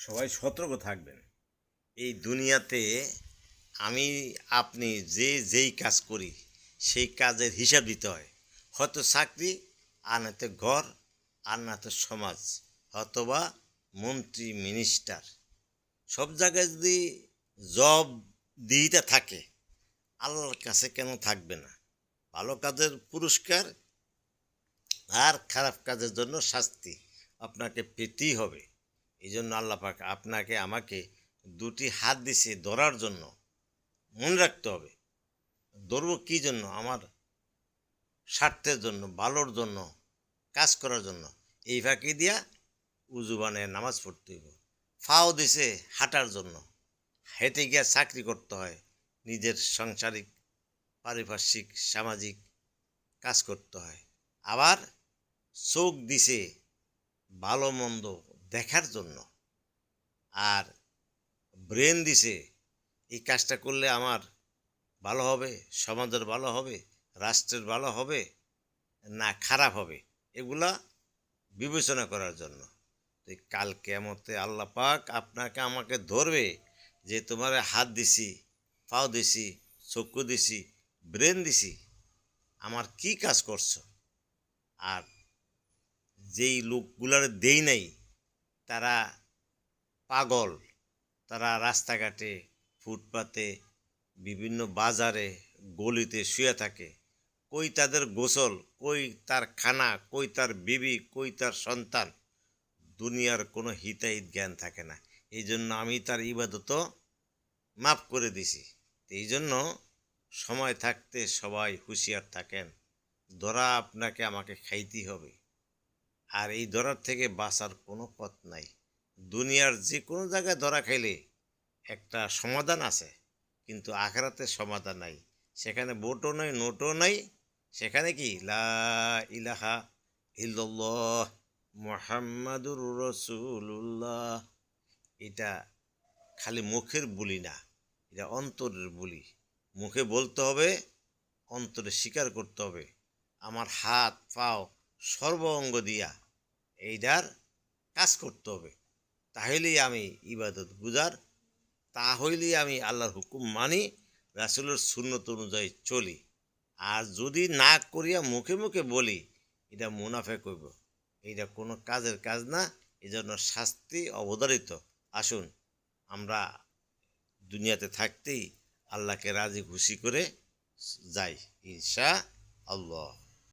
সবাই সতর্ক থাকবেন। এই দুনিয়াতে আমি আপনি যেই কাজ করি সেই কাজের হিসাব দিতে হয়। হয়তো চাকরি, আর নয়তো ঘর, আর নয়তো সমাজ, অথবা মন্ত্রী মিনিস্টার। সব জায়গায় যদি জব দিতে থাকে, আল্লাহর কাছে কেন থাকবে না? ভালো কাজের পুরস্কার আর খারাপ কাজের জন্য শাস্তি আপনাকে পেতেই হবে। এই জন্য আল্লাহ পাক আপনাকে আমাকে দুটি হাত দিছে ধরার জন্য। মনে রাখতে হবে, ধরবো কী জন্য? আমার স্বার্থের জন্য, ভালোর জন্য, কাজ করার জন্য। এই ফাঁকি দিয়া উজু বানায় নামাজ পড়তে হইব। ফাও দিছে হাঁটার জন্য, হেঁটে গিয়া চাকরি করতে হয়, নিজের সাংসারিক, পারিপার্শ্বিক, সামাজিক কাজ করতে হয়। আবার চোখ দিছে ভালো মন্দ দেখার জন্য, আর ব্রেন দিছে এই কাজটা করলে আমার ভালো হবে, সমাজের ভালো হবে, রাষ্ট্রের ভালো হবে না খারাপ হবে, এগুলা বিবেচনা করার জন্য। তো কাল কিয়ামতে আল্লাহ পাক আপনাকে আমাকে ধরবে যে তোমার হাত দিছি, পাও দিছি, চক্ষু দিছি, ব্রেন দিছি, আমার কি কাজ করছো? আর যেই লোকগুলার দেই নাই তারা পাগল, তারা রাস্তাঘাটে, ফুটপাতে, বিভিন্ন বাজারে, গলিতে শুয়ে থাকে। কই তাদের গোসল, কই তার খানা, কই তার বিবি, কই তার সন্তান? দুনিয়ার কোনো হিতাহিত জ্ঞান থাকে না। এই জন্য আমি তার ইবাদতও মাফ করে দিছি। এই জন্য সময় থাকতে সবাই হুঁশিয়ার থাকেন। ধরা আপনাকে আমাকে খাইতেই হবে, আর এই ধরার থেকে বাঁচার কোনো পথ নাই। দুনিয়ার যে কোনো জায়গায় ধরা খাইলে একটা সমাধান আছে, কিন্তু আখেরাতে সমাধান নাই। সেখানে বোটও নাই, নোটও নাই। সেখানে কি লা ইলাহা ইল্লাল্লাহ মুহাম্মাদুর রাসূলুল্লাহ, এটা খালি মুখের বুলি না, এটা অন্তরের বুলি। মুখে বলতে হবে, অন্তরে স্বীকার করতে হবে। আমার হাত পাও সর্ব অঙ্গ দিয়া এইটার কাজ করতে হবে। তাহলেই আমি ইবাদত গুজার, তাহলেই আমি আল্লাহর হুকুম মানি, রাসূলের সুন্নত অনুযায়ী চলি। আর যদি না করিয়া মুখে মুখে বলি, এটা মুনাফেক হইব। এটা কোনো কাজের কাজ না। এই জন্য শাস্তি অবধারিত। আসুন আমরা দুনিয়াতে থাকতেই আল্লাহকে রাজি খুশি করে যাই, ইনশা আল্লাহ।